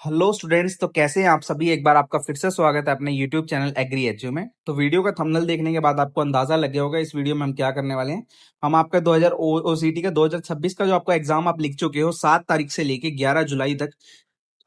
Hello students. तो कैसे हैं आप सभी। एक बार आपका फिर से स्वागत है अपने यूट्यूब चैनल एग्री एचयू में। तो वीडियो का थंबनेल देखने के बाद आपको अंदाजा लग गया होगा इस वीडियो में हम क्या करने वाले हैं। हम आपका 2000 ओसीटी का 2026 का जो आपका एग्जाम आप लिख चुके हो 7 तारीख से लेके 11 जुलाई तक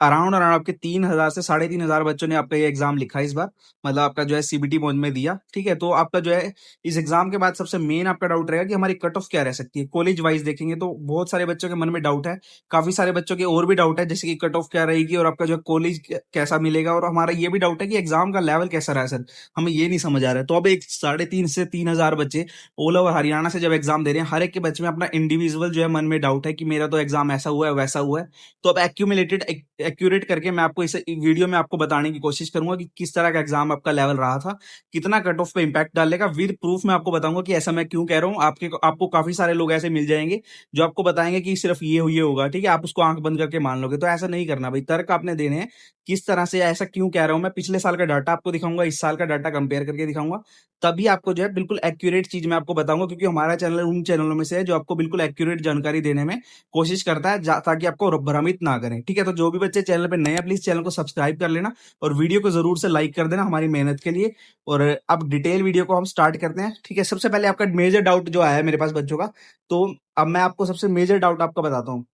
अराउंड अराउंड आपके 3,000 से 3,500 बच्चों ने आपका ये एग्जाम लिखा है इस बार। मतलब आपका जो है सीबीटी मोड में दिया। ठीक है, तो आपका जो है इस एग्जाम के बाद सबसे मेन आपका डाउट रहेगा कि हमारी कट ऑफ क्या रह सकती है। कॉलेज वाइज देखेंगे तो बहुत सारे बच्चों के मन में डाउट है, काफी सारे बच्चों के और भी डाउट है, जैसे कि कट ऑफ क्या रहेगी और आपका जो कॉलेज कैसा मिलेगा। और हमारा ये भी डाउट है कि एग्जाम का लेवल कैसा रहा है सर, हमें ये नहीं समझ आ रहा है। तो अब एक 3,500 से 3,000 बच्चे ऑल ओवर हरियाणा से जब एग्जाम दे रहे हैं, हर एक के बच्चे में अपना इंडिविजुअल जो है मन में डाउट है कि मेरा तो एग्जाम ऐसा हुआ है वैसा हुआ है। तो अब एक्यूमुलेटेड एक्यूरेट करके मैं आपको इस वीडियो में आपको बताने की कोशिश करूंगा कि किस तरह का एग्जाम आपका लेवल रहा था, कितना कट ऑफ पे इंपैक्ट डालेगा। विद प्रूफ मैं आपको बताऊंगा कि ऐसा मैं क्यों कह रहा हूं। आपको काफी सारे लोग ऐसे मिल जाएंगे जो आपको बताएंगे कि सिर्फ ये होगा, ठीक है, आप उसको आंख बंद करके मान लोगे। तो ऐसा नहीं करना भाई, तर्क आपने देने हैं किस तरह से, ऐसा क्यों कह रहा हूं। मैं पिछले साल का डाटा आपको दिखाऊंगा, इस साल का डाटा कंपेयर करके दिखाऊंगा, तभी आपको जो है बिल्कुल एक्यूरेट चीज मैं आपको बताऊंगा। क्योंकि हमारा चैनल उन चैनलों में से है जो आपको बिल्कुल एक्यूरेट जानकारी देने में कोशिश करता है, ताकि आपको भ्रमित ना करें। ठीक है, तो जो भी बच्चे चैनल पे नए हैं प्लीज चैनल को सब्सक्राइब कर लेना और वीडियो को जरूर से लाइक कर देना हमारी मेहनत के लिए। और अब डिटेल वीडियो को हम स्टार्ट करते हैं। ठीक है, सबसे पहले आपका मेजर डाउट जो आया है मेरे पास बच्चों का, तो अब मैं आपको सबसे मेजर डाउट आपका बताता हूँ।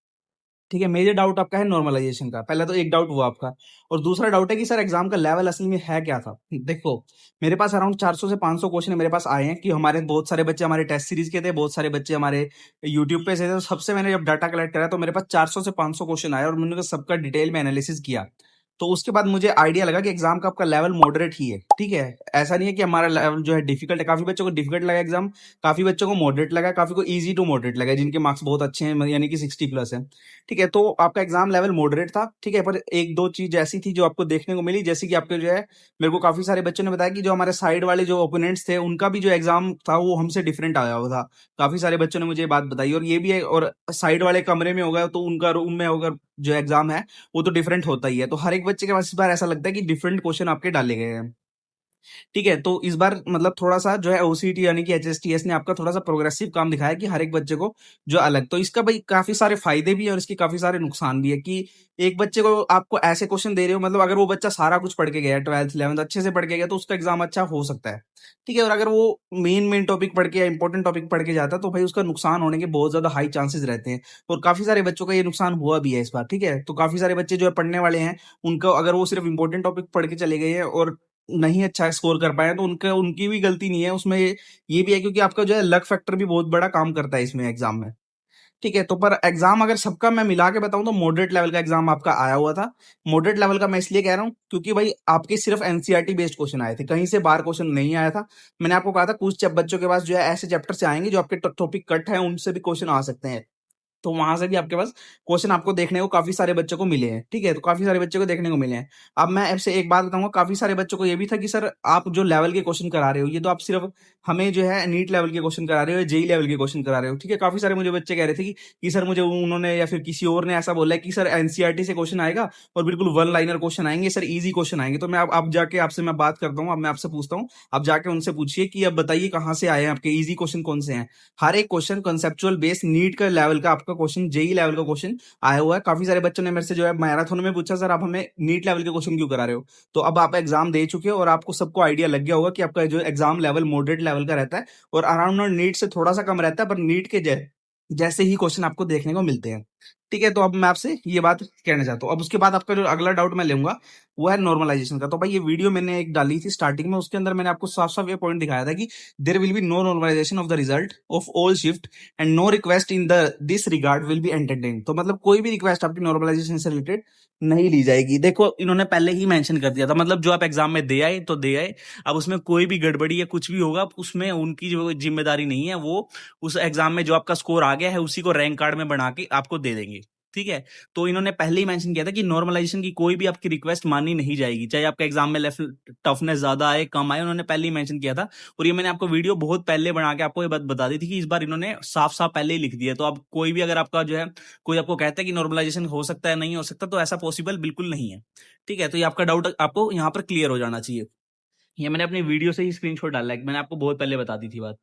ठीक है, मेजर डाउट आपका है नॉर्मलाइजेशन का। पहला तो एक डाउट हुआ आपका, और दूसरा डाउट है कि सर एग्जाम का लेवल असली में है क्या था। देखो, मेरे पास अराउंड 400 से 500 क्वेश्चन मेरे पास आए हैं कि हमारे बहुत सारे बच्चे हमारे टेस्ट सीरीज के थे, बहुत सारे बच्चे हमारे यूट्यूब पे से थे। तो सबसे मैंने जब डाटा कलेक्ट करा तो मेरे पास 400 से 500 क्वेश्चन आए और मैंने सबका डिटेल में एनालिसिस किया। तो उसके बाद मुझे आइडिया लगा कि एग्जाम का आपका लेवल मॉडरेट ही है। ठीक है, ऐसा नहीं है कि हमारा लेवल जो है डिफिकल्ट है। काफी बच्चों को डिफिकल्ट लगा एग्जाम, काफी बच्चों को मॉडरेट लगा, काफी को इजी टू मॉडरेट लगा जिनके मार्क्स बहुत अच्छे हैं, यानी कि 60 प्लस है। ठीक है, तो आपका एग्जाम लेवल मॉडरेट था। ठीक है, पर एक दो चीज ऐसी थी जो आपको देखने को मिली, जैसे कि आपके जो है, मेरे को काफी सारे बच्चों ने बताया कि जो हमारे साइड वाले जो ओपोनेंट्स थे उनका भी जो एग्जाम था वो हमसे डिफरेंट आया हुआ था। काफी सारे बच्चों ने मुझे ये बात बताई। और ये भी है, और साइड वाले कमरे में होगा तो उनका रूम में होगा जो एग्जाम है वो तो डिफरेंट होता ही है। तो हर एक बच्चे के पास इस बार ऐसा लगता है कि डिफरेंट क्वेश्चन आपके डाले गए हैं। ठीक है, तो इस बार मतलब थोड़ा सा जो है ओसीटी यानी कि एचएसटीएस ने आपका थोड़ा सा प्रोग्रेसिव काम दिखाया कि हर एक बच्चे को जो अलग। तो इसका भाई काफी सारे फायदे भी है और इसके काफी सारे नुकसान भी है कि एक बच्चे को आपको ऐसे क्वेश्चन दे रहे हो, मतलब अगर वो बच्चा सारा कुछ पढ़ के गया है, 12th 11th अच्छे से पढ़ के गया तो उसका एग्जाम अच्छा हो सकता है। ठीक है, और अगर वो मेन टॉपिक पढ़ के या इंपॉर्टेंट टॉपिक पढ़ के जाता है तो भाई उसका नुकसान होने के बहुत ज्यादा हाई चांसेस रहते हैं। और काफी सारे बच्चों का ये नुकसान हुआ भी है इस बार। ठीक है, तो काफी सारे बच्चे जो है पढ़ने वाले हैं, उनको अगर वो सिर्फ इंपॉर्टेंट टॉपिक पढ़ के चले गए हैं और नहीं अच्छा स्कोर कर पाए तो उनका उनकी भी गलती नहीं है उसमें। ये भी है क्योंकि आपका जो है लक फैक्टर भी बहुत बड़ा काम करता है इसमें एग्जाम में। ठीक है, तो पर एग्जाम अगर सबका मैं मिला के बताऊं तो मॉडरेट लेवल का एग्जाम आपका आया हुआ था। मॉडरेट लेवल का मैं इसलिए कह रहा हूं क्योंकि भाई आपके सिर्फ एनसीईआरटी बेस्ड क्वेश्चन आए थे, कहीं से बाहर क्वेश्चन नहीं आया था। मैंने आपको कहा था कुछ बच्चों के पास जो है ऐसे चैप्टर से आएंगे जो आपके टॉपिक कट है, उनसे भी क्वेश्चन आ सकते हैं। तो वहां से भी आपके पास क्वेश्चन आपको देखने को काफी सारे बच्चों को मिले हैं। ठीक है, तो काफी सारे बच्चों को देखने को मिले हैं। अब मैं आपसे एक बात बताऊंगा, काफी सारे बच्चों को ये भी था कि सर आप जो लेवल के क्वेश्चन करा रहे हो ये तो आप सिर्फ हमें जो है नीट लेवल के क्वेश्चन करा रहे हो, जेई लेवल के क्वेश्चन करा रहे हो। ठीक है, काफी सारे मुझे बच्चे कह रहे थे कि सर मुझे उन्होंने या फिर किसी और ने ऐसा बोला है कि सर एनसीईआरटी से क्वेश्चन आएगा और बिल्कुल वन लाइनर क्वेश्चन आएंगे सर, इजी क्वेश्चन आएंगे। तो मैं अब जाके आपसे मैं बात करता हूँ, अब मैं आपसे पूछता हूँ, अब जाके उनसे पूछिए कि अब बताइए कहाँ से आए हैं आपके इजी क्वेश्चन कौन से हैं। हर एक क्वेश्चन कंसेप्चुअल बेस नीट का लेवल का आपका क्वेश्चन, जेई लेवल का क्वेश्चन आया हुआ है। काफी सारे बच्चों ने मेरे से जो है मैराथन में पूछा सर आप हमें नीट लेवल के क्वेश्चन क्यों करा रहे हो। तो अब आप एग्जाम दे चुके हो और आपको सबको आइडिया लग गया होगा कि आपका जो एग्जाम लेवल मॉडरेट लेवल का रहता है और अराउंड नीट से थोड़ा सा कम रहता है, पर नीट के जैसे ही क्वेश्चन आपको देखने को मिलते हैं। ठीक है, तो अब मैं आपसे ये बात कहना चाहता हूँ। अब उसके बाद आपका जो अगला डाउट मैं लूंगा वो है नॉर्मलाइजेशन का। तो भाई ये वीडियो मैंने एक डाली थी स्टार्टिंग में, उसके अंदर मैंने आपको साफ साफ ये पॉइंट दिखाया था कि there will be no normalization of the result of all shift and no request in the this regard will be entertain. तो मतलब कोई भी रिक्वेस्ट आपकी नॉर्मलाइजेशन से रिलेटेड नहीं ली जाएगी। देखो इन्होंने पहले ही मेंशन कर दिया था, मतलब जो आप एग्जाम में दे आए तो दे आए। अब उसमें कोई भी गड़बड़ी या कुछ भी होगा उसमें उनकी जो जिम्मेदारी नहीं है, वो उस एग्जाम में जो आपका स्कोर आ गया है उसी को रैंक कार्ड में बना के आपको दे देंगे। ठीक है, तो इन्होंने पहले ही मेंशन किया था कि नॉर्मलाइजेशन की कोई भी आपकी रिक्वेस्ट मानी नहीं जाएगी, चाहे आपका एग्जाम में लेवल टफनेस ज्यादा आए कम आए, उन्होंने पहले ही मेंशन किया था। और ये मैंने आपको वीडियो बहुत पहले बना के आपको ये बात बता दी थी कि इस बार इन्होंने साफ साफ पहले ही लिख दिया। तो अब कोई भी अगर आपका जो है कोई आपको कहता है कि नॉर्मलाइजेशन हो सकता है नहीं हो सकता, तो ऐसा पॉसिबल बिल्कुल नहीं है। ठीक है, तो ये आपका डाउट आपको यहाँ पर क्लियर हो जाना चाहिए। ये मैंने अपनी वीडियो से ही स्क्रीनशॉट डाला है, मैंने आपको बहुत पहले बता दी थी बात।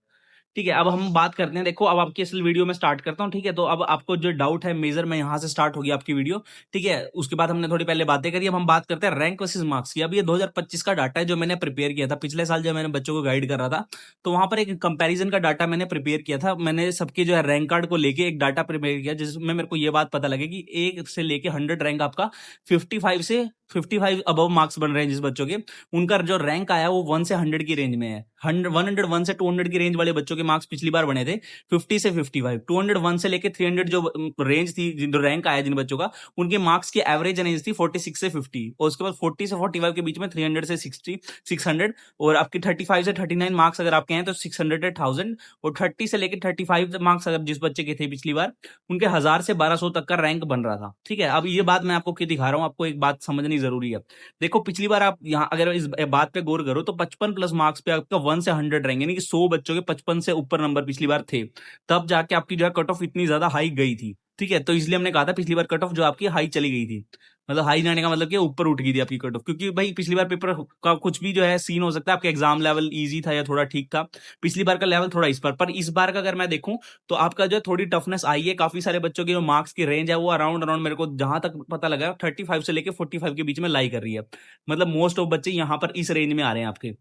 ठीक है, अब हम बात करते हैं, देखो अब आपकी असल वीडियो में स्टार्ट करता हूँ। ठीक है, तो अब आपको जो डाउट है मेजर में यहाँ से स्टार्ट होगी आपकी वीडियो। ठीक है, उसके बाद हमने थोड़ी पहले बातें करी, अब हम बात करते हैं रैंक वर्सेस मार्क्स की। अब ये 2025 का डाटा है जो मैंने प्रिपेयर किया था पिछले साल, जब मैंने बच्चों को गाइड कर रहा था, तो वहां पर एक कंपैरिजन का डाटा मैंने प्रिपेयर किया था। मैंने सबके जो है रैंक कार्ड को लेके एक डाटा प्रिपेयर किया, जिसमें मेरे को ये बात पता लगे कि 1 से लेके 100 रैंक आपका 55 से 55 अबव मार्क्स बन रहे हैं जिस बच्चों के, उनका जो रैंक आया वो 1 से 100 की रेंज में है। 101 से 200 की रेंज वाले बच्चों के मार्क्स पिछली बार बने थे 50 से 55। 201 से लेके 300 जो रेंज थी, जो रैंक आया जिन बच्चों का, उनके मार्क्स की एवरेज रेंज थी 46 से 50, और उसके बाद 40 से 45 के बीच में 300 से 60 600, और आपकी 35 से 39 मार्क्स अगर आपके हैं तो 600 से 1000, और 30 से लेके 35 मार्क्स अगर जिस बच्चे के थे पिछली बार, उनके 1000 से 1200 तक का रैंक बन रहा था। ठीक है, अब ये बात मैं आपको क्यों दिखा रहा हूँ, आपको एक बात समझनी जरूरी है। देखो पिछली बार आप यहाँ अगर इस बात पे गौर करो तो 55 प्लस मार्क्स पे आपका 1 से 100 रहेंगे, यानी कि 100 बच्चों के 55 से ऊपर नंबर पिछली बार थे, तब जाके आपकी जो है कट ऑफ इतनी ज्यादा हाई गई थी। ठीक है, तो इसलिए हमने कहा था पिछली बार कट ऑफ जो आपकी हाई चली गई थी, मतलब हाई जाने का मतलब कि ऊपर उठ गई थी आपकी कट ऑफ, क्योंकि भाई पिछली बार पेपर का कुछ भी जो है सीन हो सकता है, आपका एग्जाम लेवल इजी था या थोड़ा ठीक था, पिछली बार का लेवल थोड़ा इस बार, पर इस बार का अगर मैं देखूं तो आपका जो है थोड़ी टफनेस आई है। काफी सारे बच्चों की जो मार्क्स की रेंज है वो अराउंड अराउंड मेरे को जहां तक पता लगा 35 से लेके 45 के बीच में लाई कर रही है, मतलब मोस्ट ऑफ बच्चे यहाँ पर इस रेंज में आ रहे हैं आपके।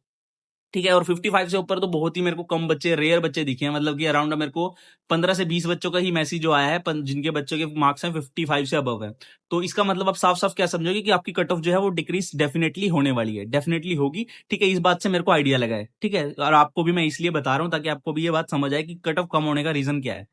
ठीक है, और 55 से ऊपर तो बहुत ही मेरे को कम बच्चे, रेयर बच्चे दिखे हैं, मतलब कि अराउंड मेरे को 15 से 20 बच्चों का ही मैसेज जो आया है जिनके बच्चों के मार्क्स हैं 55 से अबव है। तो इसका मतलब आप साफ साफ क्या समझोगे कि आपकी कट ऑफ जो है वो डिक्रीज डेफिनेटली होने वाली है, डेफिनेटली होगी। ठीक है, इस बात से मेरे को आइडिया लगा है। ठीक है, और आपको भी मैं इसलिए बता रहा हूँ ताकि आपको भी ये बात समझ आए कि कट ऑफ कम होने का रीजन क्या है।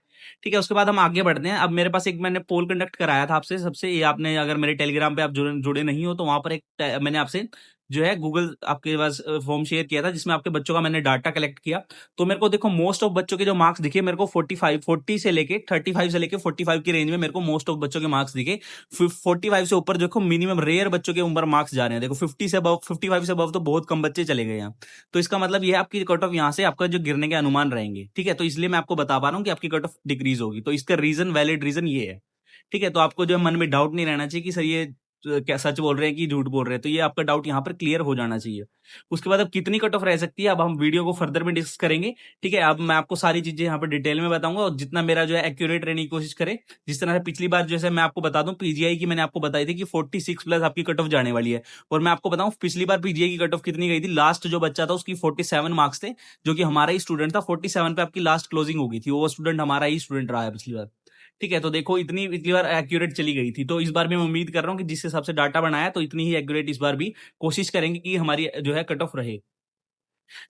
ठीक है, उसके बाद हम आगे बढ़ते हैं। अब मेरे पास एक मैंने पोल कंडक्ट कराया था आपसे सबसे, ये आपने अगर मेरे टेलीग्राम पे आप जुड़े नहीं हो तो वहां पर एक मैंने आपसे जो है गूगल आपके पास फॉर्म शेयर किया था, जिसमें आपके बच्चों का मैंने डाटा कलेक्ट किया। तो मेरे को देखो मोस्ट ऑफ बच्चों के जो मार्क्स दिखे मेरे को 40 से लेके 35 से लेके 45 की रेंज में मेरे को मोस्ट ऑफ बच्चों के मार्क्स दिखे। 45 से ऊपर देखो मिनिमम रेयर बच्चों के ऊपर मार्क्स जा रहे हैं। देखो 50 से अबव 55 से अबव तो बहुत कम बच्चे चले गए हैं। तो इसका मतलब ये है आपकी कट ऑफ यहाँ से आपका जो गिरने के अनुमान रहेंगे। ठीक है, तो इसलिए मैं आपको बता पा रहा हूँ कि आपकी कट ऑफ डिक्रीज होगी। तो इसका रीजन, वैलिड रीजन ये है। ठीक है, तो आपको जो है मन में डाउट नहीं रहना चाहिए कि सर ये क्या सच बोल रहे हैं कि झूठ बोल रहे हैं, तो ये आपका डाउट यहाँ पर क्लियर हो जाना चाहिए। उसके बाद अब कितनी कट ऑफ रह सकती है, अब हम वीडियो को फर्दर में डिस्कस करेंगे। ठीक है, अब मैं आपको सारी चीजें यहाँ पर डिटेल में बताऊंगा, और जितना मेरा जो है एक्यूरेट रहने की कोशिश करे। जिस तरह से पिछली बार जैसे मैं आपको बता दूं पीजीआई की मैंने आपको बताई थी कि 46 प्लस आपकी कट ऑफ जाने वाली है, और मैं आपको बताऊं पिछली बार पीजीआई की कट ऑफ कितनी गई थी। लास्ट जो बच्चा था उसकी 47 मार्क्स थे, जो कि हमारा ही स्टूडेंट था। 47 पे आपकी लास्ट क्लोजिंग हो गई थी, वो स्टूडेंट हमारा ही स्टूडेंट रहा है पिछली बार। ठीक है, तो देखो इतनी पिछली बार एक्यूरेट चली गई थी, तो इस बार भी मैं उम्मीद कर रहा हूँ कि जिस हिसाब से डाटा बनाया तो इतनी ही एक्यूरेट इस बार भी कोशिश करेंगे कि हमारी जो है कट ऑफ रहे।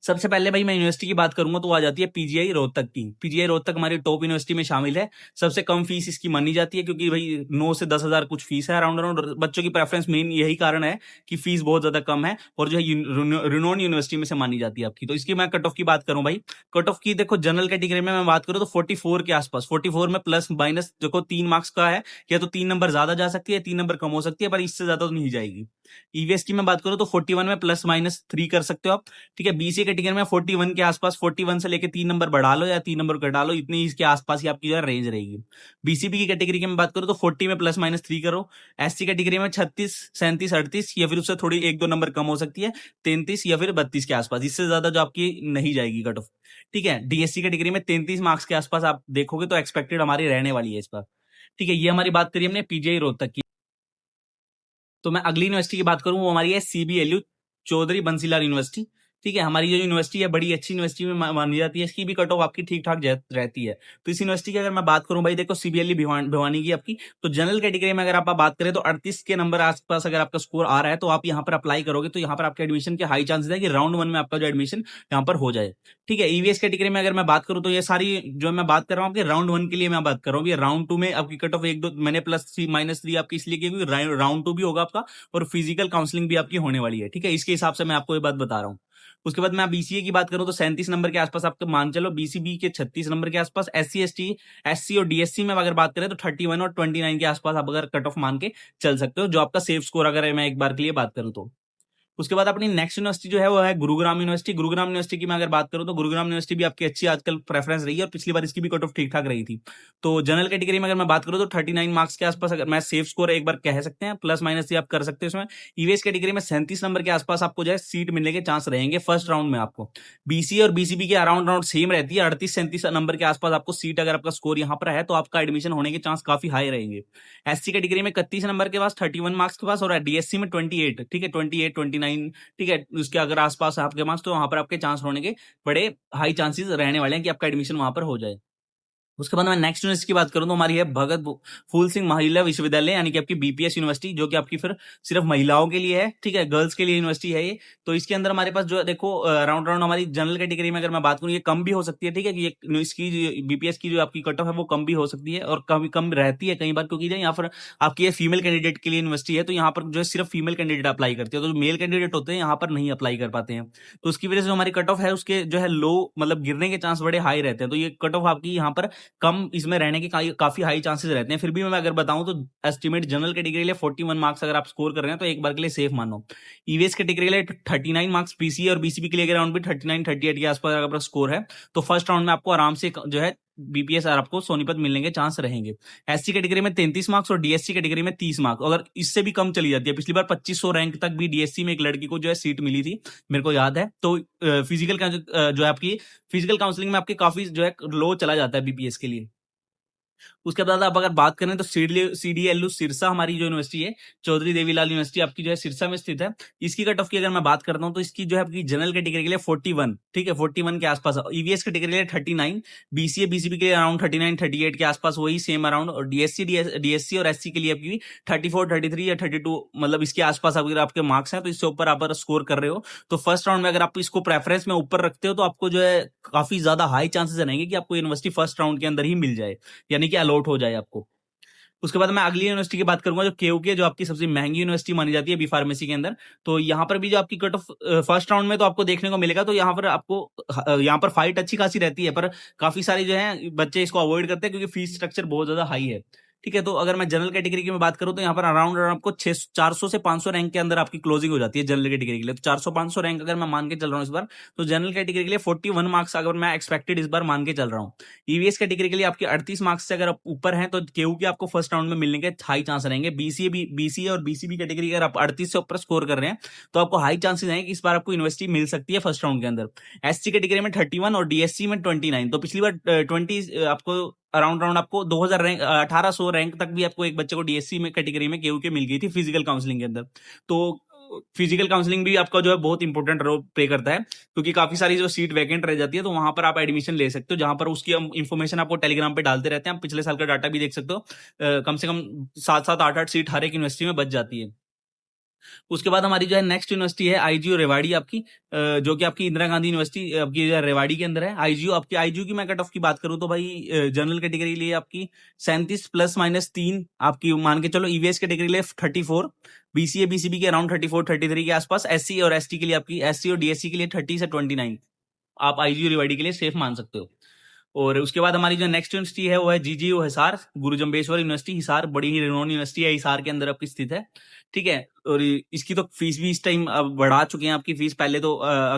सबसे पहले भाई मैं यूनिवर्सिटी की बात करूंगा तो आ जाती है पीजीआई रोहतक की। पीजीआई रोहतक हमारी टॉप यूनिवर्सिटी में शामिल है। सबसे कम फीस इसकी मानी जाती है, क्योंकि भाई 9 से 10 हजार कुछ फीस है अराउंड अराउंड। बच्चों की प्रेफरेंस मेन यही कारण है कि फीस बहुत ज्यादा कम है, और जो है रिनोन यूनिवर्सिटी में से मानी जाती है आपकी। तो इसकी मैं कट ऑफ की बात करूं भाई, कट ऑफ की देखो जनरल कैटेगरी में मैं बात करूं तो 44 के आसपास, 44 में प्लस माइनस देखो 3 मार्क्स का है, या तो 3 नंबर ज्यादा जा सकती है, 3 नंबर कम हो सकती है, पर इससे ज्यादा तो नहीं जाएगी। ईवीएस की मैं बात करूं तो 41 में प्लस माइनस 3 कर सकते हो आप। ठीक है, बीसीए कैटेगरी में 41 के आसपास, 41 से लेके 3 नंबर बढ़ा लो या 3 नंबर घटा लो, इतनी इसके आसपास ही आपकी जो है रेंज रहेगी। बीसीबी की कैटेगरी की मैं बात करूं तो 40 में प्लस माइनस 3 करो। एससी कैटेगरी में 36 37 38, या फिर उससे थोड़ी 1-2 नंबर कम हो सकती है, 33 या फिर 32 के आसपास, इससे ज्यादा जो आपकी नहीं जाएगी कट ऑफ। ठीक है, डीएससी कैटेगरी में 33 मार्क्स के आसपास आप देखोगे तो एक्सपेक्टेड हमारी रहने वाली है इस बार। ठीक है, ये हमारी बात करी हमने पीजीआई रोहतक की। तो मैं अगली यूनिवर्सिटी की बात करूं वो हमारी है सीबीएलयू, चौधरी बंसीलाल यूनिवर्सिटी। ठीक है, हमारी जो यूनिवर्सिटी है बड़ी अच्छी यूनिवर्सिटी में मानी जाती है, इसकी भी कट ऑफ आपकी ठीक ठाक रहती है। तो इस यूनिवर्सिटी की अगर मैं बात करूं भाई, देखो सीबीएलयू भिवानी की आपकी, तो जनरल कैटेगरी में अगर आप बात करें तो 38 के नंबर आसपास अगर आपका स्कोर आ रहा है तो आप यहाँ पर अप्लाई करोगे, तो यहाँ पर आपके एडमिशन के हाई चांसेस है कि राउंड 1 में आपका जो एडमिशन यहाँ पर हो जाए। ठीक है, ईवीएस कैटेगरी में अगर मैं बात करूं तो ये सारी जो मैं बात कर रहा हूँ आपके राउंड 1 के लिए मैं बात कर रहा हूँ। ये राउंड 2 में आपकी कट ऑफ 1-2 मैंने +3 -3 आपकी इसलिए की, क्योंकि राउंड 2 भी होगा आपका, और फिजिकल काउंसलिंग भी आपकी होने वाली है। ठीक है, इसके हिसाब से मैं आपको ये बात बता रहा हूँ। उसके बाद मैं बीसीए की बात करूं तो 37 नंबर के आसपास आपको मान चलो, बीसीबी के 36 नंबर के आसपास, एससी एसटी एससी और डीएससी में अगर बात करें तो 31 और 29 के आसपास आप अगर कट ऑफ मान के चल सकते हो, जो आपका सेफ स्कोर अगर मैं एक बार के लिए बात करूं तो। उसके बाद अपनी नेक्स्ट यूनिवर्सिटी जो है वो है गुरुग्राम यूनिवर्सिटी। गुरुग्राम यूनिवर्सिटी की मैं अगर बात करूं तो गुरुग्राम यूनिवर्सिटी भी आपकी अच्छी आजकल प्रेफरेंस रही है और पिछली बार इसकी भी कट ऑफ ठीक ठाक रही थी। तो जनरल कैटेगरी में अगर मैं बात करूं तो 39 मार्क्स के आसपास अगर मैं सेफ स्कोर एक बार कह सकते हैं, प्लस माइनस ये आप कर सकते हैं उसमें। ईवीएस कैटेगरी में 37 नंबर के आसपास आपको जो है सीट मिलने के चांस रहेंगे फर्स्ट राउंड में आपको। बीसीए और बीसीबी के अराउंड राउंड सेम रहती है, 38-37 नंबर के आसपास आपको सीट अगर आपका स्कोर यहाँ पर है तो आपका एडमिशन होने के चांस काफी हाई रहेंगे। एससी कैटेगरी में 31 नंबर के पास, 31 मार्क्स के पास, और डीएससी में 28, ठीक है, 28 29, ठीक है, उसके अगर आसपास आपके पास तो वहां पर आपके चांस होने के बड़े हाई चांसेस रहने वाले हैं कि आपका एडमिशन वहां पर हो जाए। उसके बाद मैं नेक्स्ट यूनिवर्सिटी की बात करूं तो हमारी है भगत फूल सिंह महिला विश्वविद्यालय, यानी कि आपकी बीपीएस यूनिवर्सिटी, जो कि आपकी फिर सिर्फ महिलाओं के लिए है, ठीक है, गर्ल्स के लिए यूनिवर्सिटी है ये। तो इसके अंदर हमारे पास जो है देखो राउंड राउंड हमारी जनरल कैटेगरी में अगर मैं बात करूं ये कम भी हो सकती है, ठीक है, कि इसकी बीपीएस की जो आपकी कट ऑफ है वो कम भी हो सकती है और कम कम रहती है कई बार, क्योंकि यहाँ पर आपकी ये फीमेल कैंडिडेट के लिए यूनिवर्सिटी है, तो यहाँ पर जो है सिर्फ फीमेल कैंडिडेट अप्लाई करते हैं, तो जो मेल कैंडिडेट होते हैं यहाँ पर नहीं अप्लाई कर पाते हैं। तो उसकी वजह से जो हमारी कट ऑफ है उसके जो है लो मतलब गिरने के चांस बड़े हाई रहते हैं। तो ये कट ऑफ आपकी यहाँ पर कम इसमें रहने के काफी हाई चांसेस रहते हैं। फिर भी मैं अगर बताऊं तो एस्टिमेट जनरल कैटेगरी के लिए 41 मार्क्स अगर आप स्कोर कर रहे हैं तो एक बार के लिए सेफ मानो। ईवीएस कैटेगरी के लिए 39 मार्क्स, पीसी और बीसीबी के लिए अराउंड भी 39 38 के आसपास अगर स्कोर है तो फर्स्ट राउंड में आपको आराम से जो है बीपीएस और आपको सोनीपत मिलने के चांस रहेंगे। एससी कैटेगरी में 33 मार्क्स और डीएससी कैटेगरी में 30 मार्क्स, अगर इससे भी कम चली जाती है, पिछली बार 2500 रैंक तक भी डीएससी में एक लड़की को जो है सीट मिली थी, मेरे को याद है। तो फिजिकल का जो है आपकी फिजिकल काउंसलिंग में आपके काफी जो है लो चला जाता है बीपीएस के लिए। उसके बाद आप अगर बात करें तो सीडीएलयू सिरसा हमारी जो यूनिवर्सिटी है, चौधरी देवीलाल यूनिवर्सिटी आपकी जो है सिरसा में स्थित है। इसकी कट ऑफ की अगर मैं बात करता हूं तो इसकी जो है आपकी जनरल कैटेगरी के लिए 41, ठीक है, 41 के आसपास, ईवीएस कैटेगरी के लिए 39, बीसीए बीसीबी के लिए अराउंड 39 38 के आसपास वही सेम अराउंड, और डीएससी और एससी के लिए आपकी 34 33 या 32 मतलब इसके आसपास अगर आपके मार्क्स हैं तो इससे ऊपर आप स्कोर कर रहे हो तो फर्स्ट राउंड में अगर आप इसको प्रेफरेंस में ऊपर रखते हो तो आपको जो है काफी ज्यादा हाई चांसेस रहेंगे कि आपको यूनिवर्सिटी फर्स्ट राउंड के अंदर ही मिल जाए, यानी कि अलॉट हो जाए आपको। उसके बाद मैं अगली यूनिवर्सिटी की बात करूंगा जो केयू जो आपकी सबसे महंगी यूनिवर्सिटी मानी जाती है बी फार्मेसी के अंदर। तो यहाँ पर भी जो आपकी कट ऑफ फर्स्ट राउंड में तो आपको देखने को मिलेगा, तो यहाँ पर आपको यहाँ पर फाइट अच्छी खासी रहती है, पर काफी सारे जो है बच्चे इसको अवॉइड करते हैं क्योंकि फीस स्ट्रक्चर बहुत ज्यादा हाई है, ठीक है। तो अगर मैं जनरल कैटेगरी की मैं बात करूं तो यहाँ पर अराउंड आपको 400 से 500 रैंक के अंदर आपकी क्लोजिंग हो जाती है जनरल कैटेगरी के लिए। तो 400-500 रैंक अगर मैं मान के चल रहा हूँ इस बार, तो जनरल कैटेगरी के लिए 41 मार्क्स अगर मैं एक्सपेक्टेड इस बार मान के चल रहा हूँ। ईवीएस कैटेगरी के लिए आपके 38 मार्क्स से अगर आप ऊपर हैं तो केयू के आपको फर्स्ट राउंड में मिलने के हाई चांस रहेंगे। बीसीए और बीसीबी कैटेगरी अगर आप 38 से ऊपर स्कोर कर रहे हैं तो आपको हाई चांसेस हैं कि इस बार आपको यूनिवर्सिटी मिल सकती है फर्स्ट राउंड के अंदर। एससी कैटेगरी में 31 और डीएससी में 29, तो पिछली बार 20 आपको अराउंड आपको 2000 रैंक 1800 रैंक तक भी आपको एक बच्चे को डीएससी में कैटेगरी में केयू के मिल गई थी फिजिकल काउंसलिंग के अंदर। तो फिजिकल काउंसलिंग भी आपका जो है बहुत इंपॉर्टेंट रोल प्ले करता है, क्योंकि काफी सारी जो सीट वैकेंट रह जाती है तो वहां पर आप एडमिशन ले सकते हो, जहां पर उसकी हम इन्फॉर्मेशन आपको टेलीग्राम पे डालते रहते हैं। आप पिछले साल का डाटा भी देख सकते हो, कम से कम 7-8 सीट हर एक यूनिवर्सिटी में बच जाती है। उसके बाद हमारी जो है नेक्स्ट यूनिवर्सिटी है आईजीयू रेवाड़ी आपकी, जो कि आपकी इंदिरा गांधी यूनिवर्सिटी आपकी रेवाड़ी के अंदर है। आईजीयू आपकी आईजीयू की मैं कट ऑफ की बात करूं तो भाई जनरल कैटेगरी के लिए आपकी 37 ±3 आपकी मान के चलो। ईवीएस कैटेगरी के लिए 34, बीसीए बीसीबी के अराउंड 34 33 के आसपास, एससी और एसटी के लिए आपकी एससी और डीएससी के लिए 30 से 29 आप आईजीयू रेवाड़ी के लिए सेफ मान सकते हो। और उसके बाद हमारी जो नेक्स्ट यूनिवर्सिटी है वो है जीजीयू हिसार, गुरु जम्बेश्वर यूनिवर्सिटी हिसार, बड़ी ही रिनोन यूनिवर्सिटी है, हिसार के अंदर आपकी स्थित है, ठीक है। और इसकी तो फीस भी इस टाइम अब बढ़ा चुके हैं आपकी फीस, पहले तो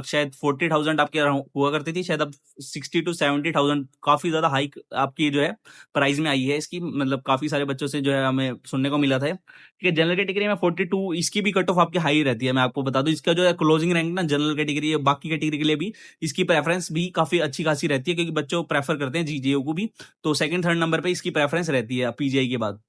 शायद 40,000 आपके हुआ करती थी, शायद अब 60 to 70,000 काफी ज्यादा हाइक आपकी जो है प्राइस में आई है इसकी, मतलब काफी सारे बच्चों से जो है हमें सुनने को मिला था, ठीक है। जनरल कैटेगरी में 42, इसकी भी कट ऑफ आपकी हाई रहती है। मैं आपको बता दूं इसका जो है क्लोजिंग रैंक ना जनरल कैटेगरी बाकी कैटेगरी के लिए भी इसकी प्रेफरेंस भी काफी अच्छी खासी रहती है, क्योंकि बच्चों प्रेफर करते हैं जीजीओ को भी, तो सेकंड थर्ड नंबर पे इसकी प्रेफरेंस रहती है पीजीआई के बाद।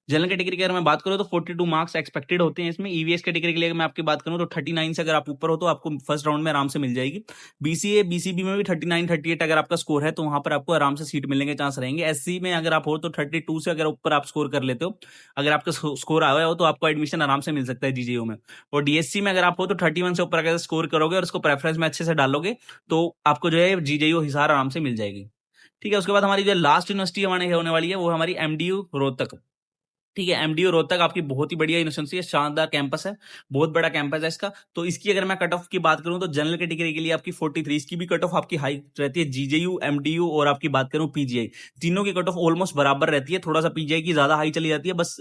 जनरल कैटेगरी की अगर मैं बात करूं तो 42 मार्क्स एक्सपेक्टेड होते हैं इसमें। ईवीएस कैटेगरी के लिए मैं आपकी बात करूं तो 39 से अगर आप ऊपर हो तो आपको फर्स्ट राउंड में आराम से मिल जाएगी। बीसीए बीसीबी में भी 39 38 अगर आपका स्कोर है तो वहां पर आपको आराम से सीट मिलने के चांस रहेंगे। एससी में अगर आप हो तो 32 से अगर ऊपर आप स्कोर कर लेते हो, अगर आपका स्कोर आया हो तो आपको एडमिशन आराम से मिल सकता है जीजीओ में। और डीएससी में अगर आप हो तो 31 से ऊपर अगर स्कोर करोगे और उसको प्रेफरेंस में अच्छे से डालोगे तो आपको जो है जीजेयू हिसार आराम से मिल जाएगी, ठीक है। उसके बाद हमारी जो लास्ट यूनिवर्सिटी हमारे होने वाली है वो हमारी एमडीयू रोहतक। ठीक है। एमडीयू रोहतक आपकी बहुत ही बढ़िया यूनिवर्सिटी है, शानदार कैंपस है, बहुत बड़ा कैंपस है इसका। तो इसकी अगर मैं कट ऑफ की बात करूं तो जनरल कैटेगरी के लिए आपकी 43, इसकी भी कट ऑफ आपकी हाई रहती है। जीजेयू, एमडीयू और आपकी बात करूं पीजीआई, तीनों की कट ऑफ ऑलमोस्ट बराबर रहती है। थोड़ा सा पीजीआई की ज्यादा हाई चली जाती है, बस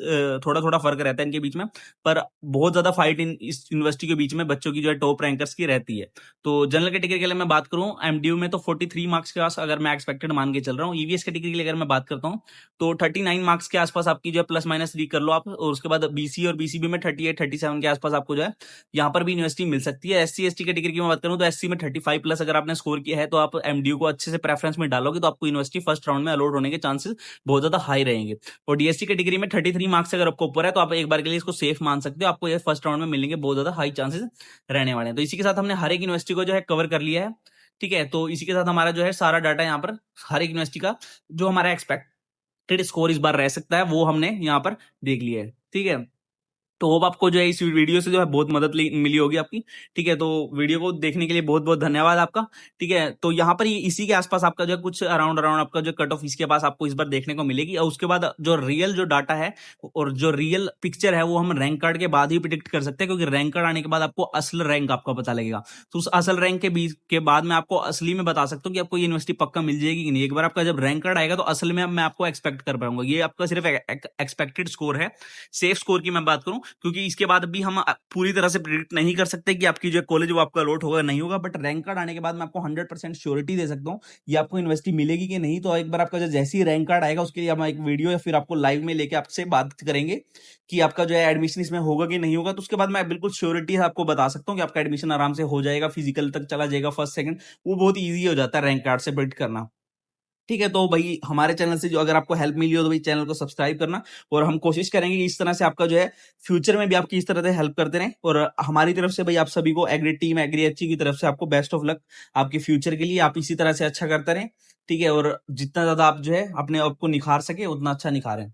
थोड़ा थोड़ा फर्क रहता है इनके बीच में, पर बहुत ज्यादा फाइट इन इस यूनिवर्सिटी के बीच में बच्चों की जो है टॉप रैंकर्स की रहती है। तो जनरल कैटेगरी के लिए मैं बात करूं एमडीयू में तो 43 मार्क्स के पास अगर मैं एक्सपेक्टेड मान के चल रहा हूँ। ईवीएस कैटेगरी के लिए अगर मैं बात करता हूँ तो 39 मार्क्स के आसपास आपकी जो है प्लस माइनस 3 कर लो आप, और उसके बाद बीसी और बीसीबी में 38 37 के आसपास आपको जो है यहाँ पर भी यूनिवर्सिटी मिल सकती है। एससी एसटी कैटेगरी की मैं बात करूँ तो एससी में 35 प्लस अगर आपने स्कोर किया है तो आप एमडीयू को अच्छे से प्रेफरेंस में डालोगे तो आपको यूनिवर्सिटी फर्स्ट राउंड में अलॉट होने के चांसेस बहुत ज्यादा हाई रहेंगे। और डीएससी कैटेगरी में 33 मार्क्स अगर आपको ऊपर है तो आप एक बार के लिए इसको सेफ मान सकते हो, आपको ये फर्स्ट राउंड में मिलेंगे, बहुत ज्यादा हाई चांसेस रहने वाले हैं। तो इसी के साथ हमने हर एक यूनिवर्सिटी को जो है कवर कर लिया है। ठीक है, तो इसी के साथ हमारा जो है सारा डाटा यहाँ पर हर एक यूनिवर्सिटी का जो हमारा एक्सपेक्टेड स्कोर इस बार रह सकता है वो हमने यहाँ पर देख लिया है। ठीक है, तो होप आपको जो है इस वीडियो से जो है बहुत मदद मिली होगी आपकी। ठीक है, तो वीडियो को देखने के लिए बहुत बहुत धन्यवाद आपका। ठीक है, तो यहाँ पर इसी के आसपास आपका जो है कुछ अराउंड अराउंड आपका जो कट ऑफ इसके पास आपको इस बार देखने को मिलेगी, और उसके बाद जो रियल जो डाटा है और जो रियल पिक्चर है वो हम रैंक कार्ड के बाद ही प्रिडिक्ट कर सकते हैं, क्योंकि रैंक कार्ड आने के बाद आपको असल रैंक आपका पता लगेगा। तो उस असल रैंक के बीच के बाद मैं आपको असली में बता सकता हूँ कि आपको यूनिवर्सिटी पक्का मिल जाएगी कि नहीं। एक बार आपका जब रैंक कार्ड आएगा तो असल में मैं आपको एक्सपेक्ट कर पाऊंगा। ये आपका सिर्फ एक्सपेक्टेड स्कोर है, सेफ स्कोर की मैं बात करूं, क्योंकि इसके बाद भी हम पूरी तरह से प्रिडिक्ट नहीं कर सकते कि आपकी जो कॉलेज वो आपका अलॉट होगा नहीं होगा, बट रैंक कार्ड आने के बाद मैं आपको 100% श्योरिटी दे सकता हूँ ये आपको यूनिवर्सिटी मिलेगी कि नहीं। तो एक बार आपका जो जैसे ही रैंक कार्ड आएगा उसके लिए हम एक वीडियो या फिर आपको लाइव में लेके आपसे बात करेंगे कि आपका जो है एडमिशन इसमें होगा कि नहीं होगा। तो उसके बाद मैं बिल्कुल श्योरिटी आपको बता सकता हूँ कि आपका एडमिशन आराम से हो जाएगा, फिजिकल तक चला जाएगा, फर्स्ट सेकंड, वो बहुत ईजी हो जाता है रैंक कार्ड से प्रिडिक्ट करना। ठीक है, तो भाई हमारे चैनल से जो अगर आपको हेल्प मिली हो तो भाई चैनल को सब्सक्राइब करना, और हम कोशिश करेंगे कि इस तरह से आपका जो है फ्यूचर में भी आपकी इस तरह से हेल्प करते रहें। और हमारी तरफ से भाई आप सभी को एग्री टीम एग्री अच्छी की तरफ से आपको बेस्ट ऑफ लक आपके फ्यूचर के लिए। आप इसी तरह से अच्छा करते रहें। ठीक है, और जितना ज्यादा आप जो है अपने आप को निखार सके उतना अच्छा निखारें।